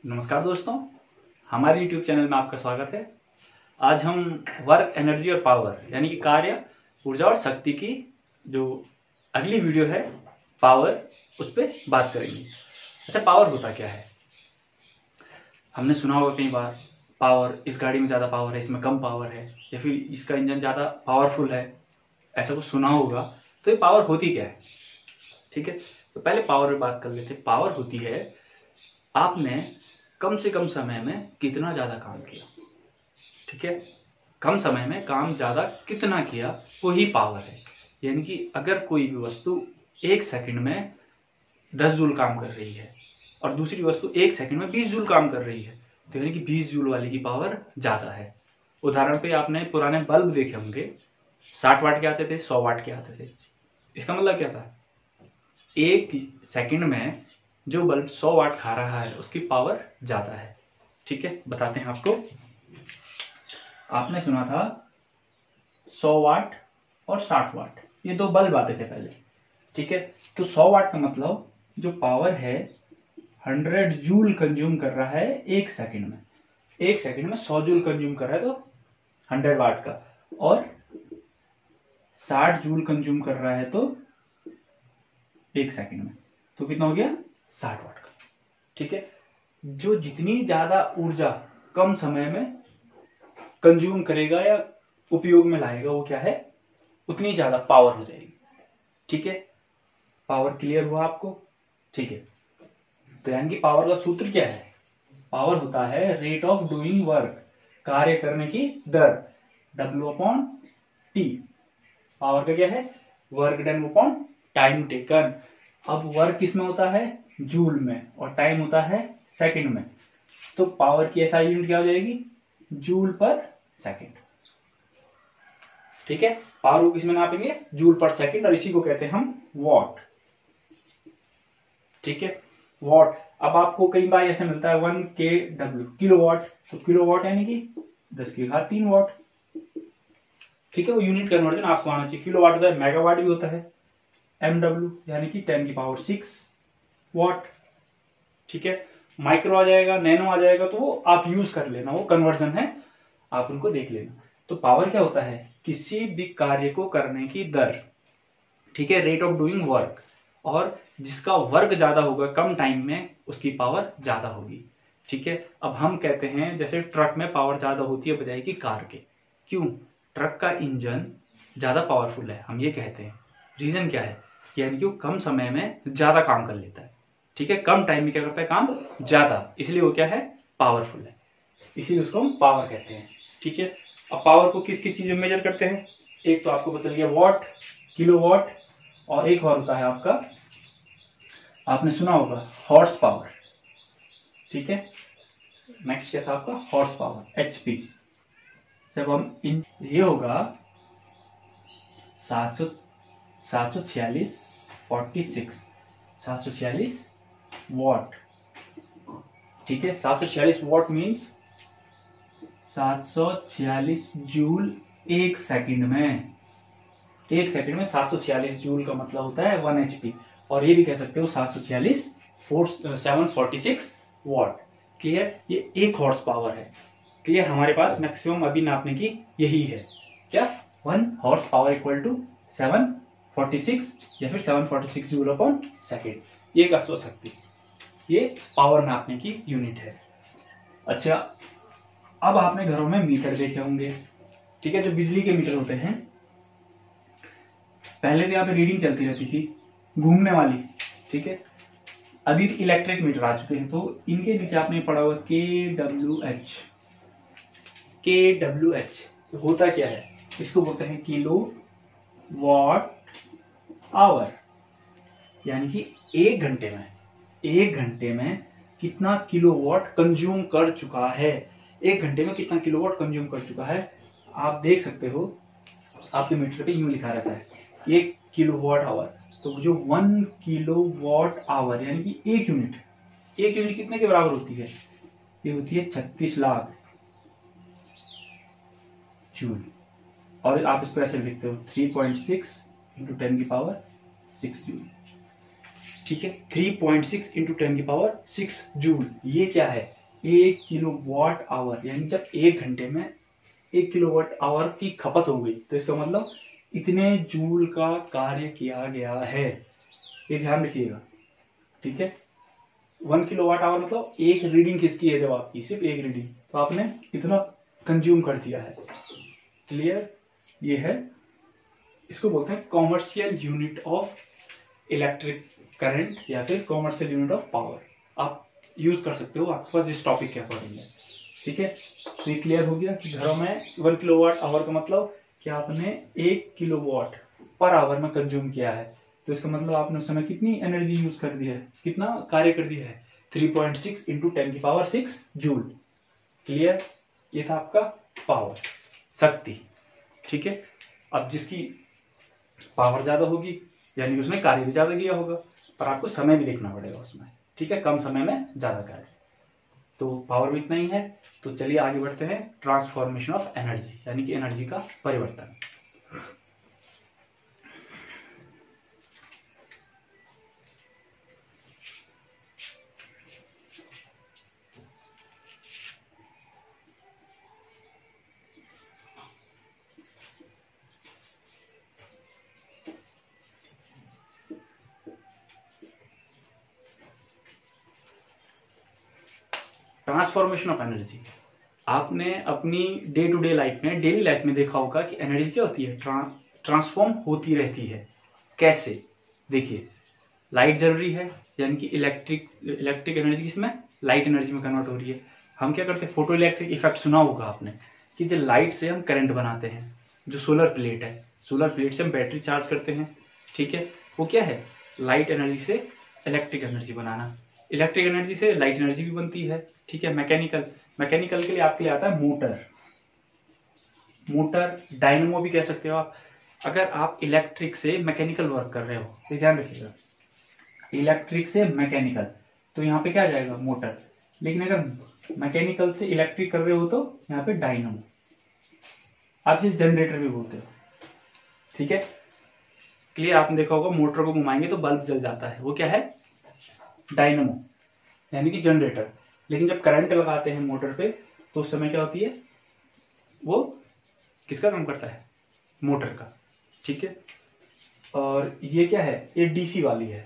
नमस्कार दोस्तों, हमारे YouTube चैनल में आपका स्वागत है। आज हम वर्क, एनर्जी और पावर यानी कि कार्य, ऊर्जा और शक्ति की जो अगली वीडियो है पावर, उस पर बात करेंगे। अच्छा, पावर होता क्या है? हमने सुना होगा कई बार, पावर, इस गाड़ी में ज़्यादा पावर है, इसमें कम पावर है, या फिर इसका इंजन ज़्यादा पावरफुल है, ऐसा कुछ सुना होगा। तो ये पावर होती क्या है? ठीक है, तो पहले पावर में बात कर लेते हैं। पावर होती है आपने कम से कम समय में कितना ज्यादा काम किया। ठीक है, कम समय में काम ज्यादा कितना किया, वो ही पावर है। यानी कि अगर कोई भी वस्तु 1 सेकंड में 10 जूल काम कर रही है और दूसरी वस्तु 1 सेकंड में 20 जूल काम कर रही है, तो यानी कि 20 जूल वाले की पावर ज्यादा है। उदाहरण पे आपने पुराने बल्ब देखे होंगे, 60 वाट के आते थे, 100 वाट के आते थे। इसका मतलब क्या था? 1 सेकंड में जो बल्ब 100 वाट खा रहा है उसकी पावर ज्यादा है। ठीक है, बताते हैं आपको। आपने सुना था 100 वाट और 60 वाट, ये 2 बल्ब आते थे पहले। ठीक है, तो 100 वाट का मतलब जो पावर है 100 जूल कंज्यूम कर रहा है 1 सेकंड में। 1 सेकंड में 100 जूल कंज्यूम कर रहा है तो 100 वाट का, और 60 जूल कंज्यूम कर रहा है तो 1 सेकंड में, तो कितना हो गया? 60 वाट का। ठीक है, जो जितनी ज्यादा ऊर्जा कम समय में कंज्यूम करेगा या उपयोग में लाएगा, वो क्या है? उतनी ज्यादा पावर हो जाएगी। ठीक है, पावर क्लियर हुआ आपको? ठीक है, तो यानी कि पावर का सूत्र क्या है? पावर होता है रेट ऑफ डूइंग वर्क, कार्य करने की दर, W/T। पावर का क्या है? Work done upon time taken. अब वर्क किसमें होता है? जूल में, और टाइम होता है सेकंड में। तो पावर की एसआई यूनिट क्या हो जाएगी? जूल पर सेकंड। ठीक है, पावर को किसमें नापेंगे? जूल पर सेकंड, और इसी को कहते हैं हम वॉट। ठीक है, वॉट। अब आपको कई बार ऐसा मिलता है 1 kW, किलोवाट। तो किलोवाट यानी कि 10⁻³ वॉट। ठीक है, वो यूनिट कन्वर्जन आपको आना चाहिए। किलोवाट होता है, मेगावाट भी होता है, MW यानी कि 10⁶ वॉट। ठीक है, माइक्रो आ जाएगा, नैनो आ जाएगा, तो वो आप यूज कर लेना, वो कन्वर्जन है, आप उनको देख लेना। तो पावर क्या होता है? किसी भी कार्य को करने की दर। ठीक है, रेट ऑफ डूइंग वर्क, और जिसका वर्क ज्यादा होगा कम टाइम में, उसकी पावर ज्यादा होगी। ठीक है, अब हम कहते हैं जैसे ट्रक में पावर ज्यादा होती है बजाय की कार के। क्यों? ट्रक का इंजन ज्यादा पावरफुल है, हम ये कहते हैं। रीजन क्या है? यानी कि वो कम समय में ज्यादा काम कर लेता है। ठीक है, कम टाइम में क्या करता है? काम ज्यादा, इसलिए वो क्या है? पावरफुल है, इसीलिए उसको हम पावर कहते हैं। ठीक है, अब पावर को किस किस चीज में मेजर करते हैं? एक तो आपको बता दिया वॉट, किलोवाट, और एक और होता है आपका, आपने सुना होगा, हॉर्स पावर। ठीक है, नेक्स्ट क्या था आपका? Horse power, HP। जब हम ये होगा 746 वॉट। ठीक है, 746 वॉट मीन्स 746 जूल 1 सेकंड में। 1 सेकंड में 746 जूल का मतलब होता है 1 HP, और ये भी कह सकते हो 746 वॉट। क्लियर? ये 1 हॉर्स पावर है। क्लियर? हमारे पास मैक्सिमम अभी नापने की यही है, क्या? 1 हॉर्स पावर इक्वल टू 746 या फिर 746 जूल अपॉन सेकेंड। ये अश्व शक्ति, ये पावर नापने की यूनिट है। अच्छा, अब आपने घरों में मीटर देखे होंगे। ठीक है, जो बिजली के मीटर होते हैं, पहले तो यहाँ पे रीडिंग चलती रहती थी घूमने वाली। ठीक है, अभी इलेक्ट्रिक मीटर आ चुके हैं, तो इनके नीचे आपने पढ़ा हुआ KWH। तो होता क्या है? इसको बोलते हैं किलो वॉट आवर। यानी कि 1 घंटे में कितना किलोवाट कंज्यूम कर चुका है। 1 घंटे में कितना किलोवाट कंज्यूम कर चुका है, आप देख सकते हो। आपके मीटर पे यूं लिखा रहता है 1 किलोवाट आवर। तो जो 1 किलोवाट आवर यानी कि 1 यूनिट कितने के बराबर होती है? ये होती है 36 लाख जूल। और आप इसको ऐसे लिखते हो 3.6 × 10⁶ जूल। ठीक है। 3.6 इंटू 10⁶ जूल, ये क्या है? 1 किलोवाट आवर, यानी जब 1 घंटे में 1 किलोवाट आवर की खपत हो गई तो इसका मतलब इतने जूल का कार्य किया गया है, ये ध्यान रखिएगा। ठीक है, 1 किलोवाट आवर मतलब एक रीडिंग किसकी है? जब आपकी सिर्फ एक रीडिंग, तो आपने इतना कंज्यूम कर दिया है। क्लियर? ये है, इसको बोलते हैं commercial unit of electric current या फिर कॉमर्शियल यूनिट ऑफ पावर। आप यूज कर सकते हो आपके पास जिस टॉपिक के अकॉर्डिंग है। ठीक है, तो ये क्लियर हो गया कि घरों में 1 किलोवाट आवर का मतलब कि आपने 1 किलोवाट पर आवर में कंज्यूम किया है, तो इसका मतलब आपने उस समय कितनी एनर्जी यूज कर दी है, कितना कार्य कर दिया है? 3.6 इंटू 10⁶ जूल। क्लियर? ये था आपका पावर, शक्ति। ठीक है, अब जिसकी पावर ज्यादा होगी यानी उसने कार्य भी ज्यादा किया होगा, पर आपको समय भी देखना पड़ेगा उसमें। ठीक है, कम समय में ज्यादा कार्य, तो पावर भी इतना ही है। तो चलिए आगे बढ़ते हैं। ट्रांसफॉर्मेशन ऑफ एनर्जी, यानी कि एनर्जी का परिवर्तन। ट्रांसफॉर्मेशन ऑफ एनर्जी, आपने अपनी डे टू डे लाइफ में, डेली लाइफ में देखा होगा कि एनर्जी क्या होती है? ट्रांसफॉर्म होती रहती है। कैसे? देखिए, लाइट जल रही है यानी कि इलेक्ट्रिक एनर्जी किसमें? लाइट एनर्जी में कन्वर्ट हो रही है। हम क्या करते हैं? फोटो इलेक्ट्रिक इफेक्ट सुना होगा आपने कि जो लाइट से हम करंट बनाते हैं, जो सोलर प्लेट है, सोलर प्लेट से हम बैटरी चार्ज करते हैं। ठीक है, वो क्या है? लाइट एनर्जी से इलेक्ट्रिक एनर्जी बनाना। इलेक्ट्रिक एनर्जी से लाइट एनर्जी भी बनती है। ठीक है, मैकेनिकल के लिए आपके लिए आता है मोटर, डायनेमो भी कह सकते हो आप। अगर आप इलेक्ट्रिक से मैकेनिकल वर्क कर रहे हो तो ध्यान रखिएगा, इलेक्ट्रिक से मैकेनिकल, तो यहाँ पे क्या आ जाएगा? मोटर। लेकिन अगर मैकेनिकल से इलेक्ट्रिक कर रहे हो तो यहाँ पे डायनेमो, आप जिस जनरेटर भी बोलते हो। ठीक है, क्लियर? आपने देखा होगा मोटर को घुमाएंगे तो बल्ब जल जाता है, वो क्या है? डायनेमो, यानी कि जनरेटर। लेकिन जब करंट लगाते हैं मोटर पे तो उस समय क्या होती है? वो किसका काम करता है? मोटर का। ठीक है, और ये क्या है? ये डीसी वाली है।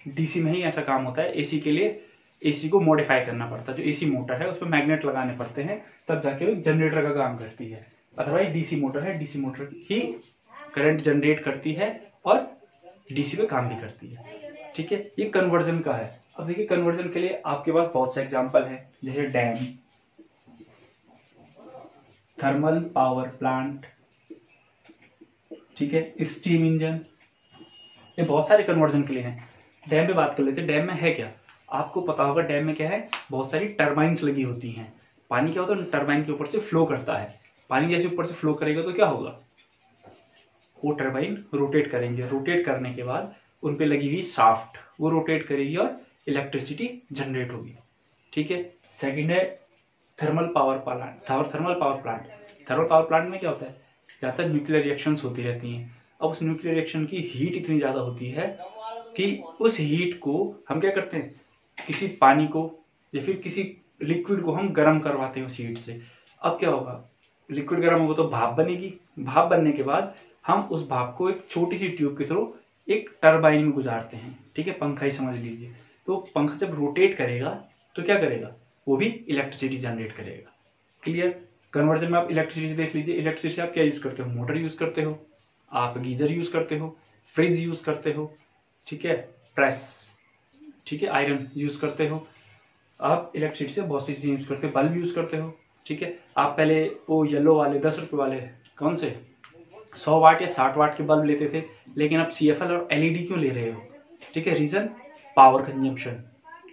डीसी में ही ऐसा काम होता है। एसी के लिए एसी को मॉडिफाई करना पड़ता है, जो एसी मोटर है उस पर मैग्नेट लगाने पड़ते हैं, तब जाके वो जनरेटर का काम करती है। अदरवाइज डीसी मोटर है, डीसी मोटर ही करंट जनरेट करती है और डीसी पे काम भी करती है। ठीक है, ये कन्वर्जन का है। अब देखिए, कन्वर्जन के लिए आपके पास बहुत से एग्जांपल है, जैसे डैम, थर्मल पावर प्लांट, ठीक है, स्टीम इंजन, ये बहुत सारे कन्वर्जन के लिए हैं। डैम पे बात कर लेते हैं। डैम में है क्या? आपको पता होगा डैम में क्या है? बहुत सारी टर्बाइन्स लगी होती हैं। पानी क्या होता है? टर्बाइन के ऊपर से फ्लो करता है। पानी जैसे ऊपर से फ्लो करेगा तो क्या होगा? वो टर्बाइन रोटेट करेंगे। रोटेट करने के बाद उन पे लगी हुई शाफ्ट वो रोटेट करेगी और इलेक्ट्रिसिटी जनरेट होगी। ठीक है, सेकंड है thermal power plant. Thermal power plant में क्या होता है? ज्यादातर न्यूक्लियर रिएक्शंस होती रहती हैं। अब उस न्यूक्लियर रिएक्शन की हीट इतनी ज्यादा होती है कि उस हीट को हम क्या करते हैं? किसी पानी को या फिर किसी लिक्विड को हम गर्म करवाते हैं उस हीट से। अब क्या होगा? लिक्विड गर्म होगा तो भाप बनेगी। भाप बनने के बाद हम उस भाप को एक छोटी सी ट्यूब के थ्रू एक टरबाइन में गुजारते हैं। ठीक है, पंखा ही समझ लीजिए। तो पंखा जब रोटेट करेगा तो क्या करेगा? वो भी इलेक्ट्रिसिटी जनरेट करेगा। क्लियर? कन्वर्जन में आप इलेक्ट्रिसिटी देख लीजिए। इलेक्ट्रिसिटी आप क्या यूज करते हो? मोटर यूज करते हो, आप गीजर यूज करते हो, फ्रिज यूज करते हो, ठीक है, प्रेस, ठीक है, आयरन यूज करते हो। आप इलेक्ट्रिसिटी से बहुत सी चीजें यूज करते हो, बल्ब यूज करते हो। ठीक है, आप पहले वो येलो वाले 10 रुपए वाले कौन से 100 वाट या 60 वाट के बल्ब लेते थे, लेकिन आप CFL और LED क्यों ले रहे हो? ठीक है, रीजन पावर कंजम्पशन।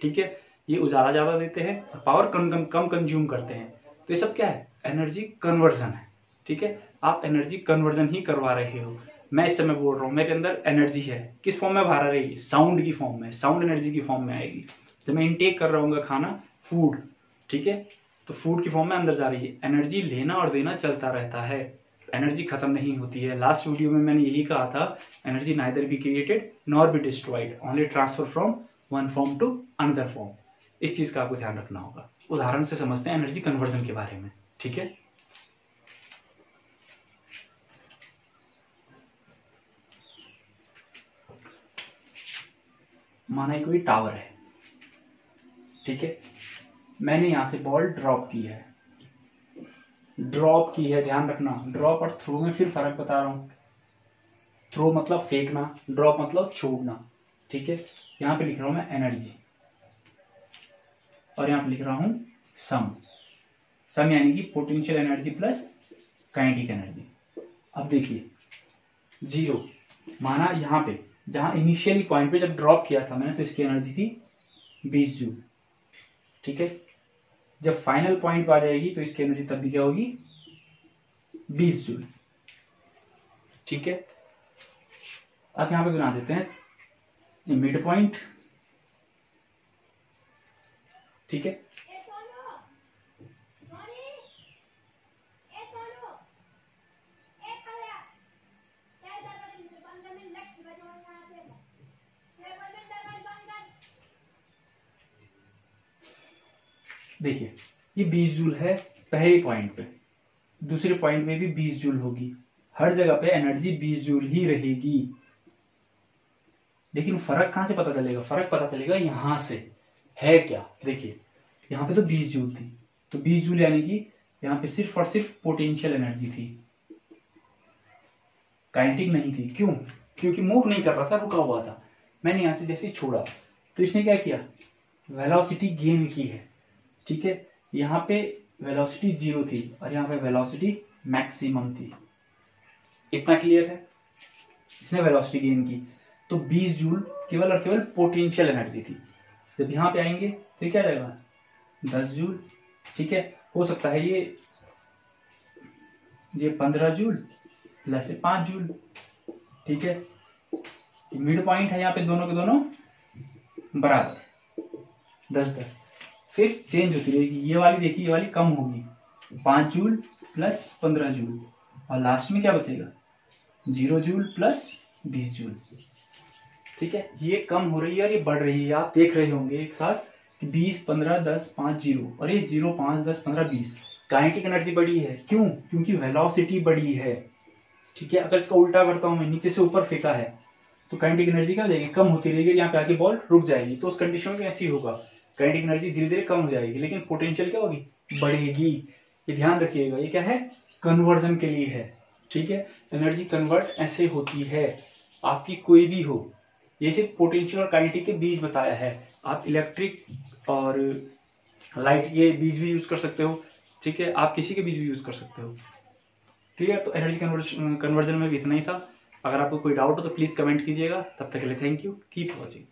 ठीक है, ये उजाला ज्यादा देते हैं और पावर कम कंज्यूम करते हैं। तो ये सब क्या है? एनर्जी कन्वर्जन है। ठीक है, आप एनर्जी कन्वर्जन ही करवा रहे हो। मैं इस समय बोल रहा हूँ मेरे अंदर एनर्जी है, किस फॉर्म में बाहर आ रही है? साउंड की फॉर्म में, साउंड एनर्जी की फॉर्म में आएगी। जब मैं इनटेक कर रहा हूँ खाना, फूड, ठीक है, तो फूड की फॉर्म में अंदर जा रही है। एनर्जी लेना और देना चलता रहता है। एनर्जी खत्म नहीं होती है। लास्ट वीडियो में मैंने यही कहा था, energy neither be created nor be destroyed, only transfer from one form to another form. इस चीज का आपको ध्यान रखना होगा। उदाहरण से समझते हैं एनर्जी कन्वर्जन के बारे में, ठीक है। माना कोई टावर है, ठीक है, मैंने यहां से बॉल ड्रॉप की है, ध्यान रखना, ड्रॉप और थ्रो में फिर फर्क बता रहा हूं। थ्रो मतलब फेंकना, ड्रॉप मतलब छोड़ना, ठीक है। यहां पे लिख रहा हूं मैं एनर्जी और यहां पे लिख रहा हूं सम यानी कि potential energy plus kinetic energy. अब देखिए 0 माना यहां पे जहां इनिशियली पॉइंट पे जब ड्रॉप किया था मैंने, तो इसकी एनर्जी थी 20 जूल, ठीक है। जब फाइनल पॉइंट पे आ जाएगी तो इसकी एनर्जी तब भी क्या होगी, 20 जूल, ठीक है। अब यहां पे बना देते हैं मिड पॉइंट, ठीक है। देखिए ये 20 जूल है पहले पॉइंट पे, दूसरे पॉइंट में भी 20 जूल होगी, हर जगह पे एनर्जी 20 जूल ही रहेगी। लेकिन फर्क कहां से पता चलेगा, फर्क पता चलेगा यहां से है क्या। देखिए यहां पे तो 20 जूल थी, तो 20 जूल यानी कि यहां पे सिर्फ और सिर्फ पोटेंशियल एनर्जी थी, काइनेटिक नहीं थी। क्यों? क्योंकि मूव नहीं कर रहा था, रुका हुआ था। मैंने यहां से जैसे छोड़ा तो इसने क्या किया, वेलोसिटी गेन की है, ठीक है। यहाँ पे वेलोसिटी 0 थी और यहाँ पे वेलोसिटी मैक्सिमम थी, इतना क्लियर है। इसने वेलोसिटी गेन की तो 20 जूल केवल और केवल पोटेंशियल एनर्जी थी। जब यहाँ पे आएंगे तो ये क्या जाएगा 10 जूल, ठीक है। हो सकता है ये 15 जूल प्लस 5 जूल, ठीक है। मिड पॉइंट है यहाँ पे, दोनों के दोनों बराबर 10-10, फिर चेंज होती रहेगी। ये वाली देखिए, ये वाली कम होगी, 5 जूल प्लस 15 जूल, और लास्ट में क्या बचेगा 0 जूल प्लस 20 जूल, ठीक है। ये कम हो रही है और ये बढ़ रही है, आप देख रहे होंगे एक साथ 20, 15, 10, 5, 0 और ये 0, 5, 10, 15, 20। काइनेटिक एनर्जी बढ़ी है, क्यों? क्योंकि वेलोसिटी बढ़ी है, ठीक है। अगर इसका उल्टा करता हूं मैं, नीचे से ऊपर फेंका है तो काइनेटिक एनर्जी क्या हो जाएगी, कम होती रहेगी, यहाँ पे आके बॉल रुक जाएगी। तो उस कंडीशन में ऐसे ही होगा, काइनेटिक एनर्जी धीरे धीरे कम हो जाएगी, लेकिन पोटेंशियल क्या होगी, बढ़ेगी। ये ध्यान रखिएगा, ये क्या है, कन्वर्जन के लिए है, ठीक है। एनर्जी कन्वर्ट ऐसे होती है, आपकी कोई भी हो। ये सिर्फ पोटेंशियल और काइनेटिक के बीच बताया है, आप इलेक्ट्रिक और लाइट के बीच भी यूज कर सकते हो, ठीक है। आप किसी के बीच भी यूज कर सकते हो, ठीक है। तो एनर्जी कन्वर्जन में भी इतना ही था। अगर आपको कोई डाउट हो तो प्लीज कमेंट कीजिएगा। तब तक के लिए थैंक यू, कीप वॉचिंग।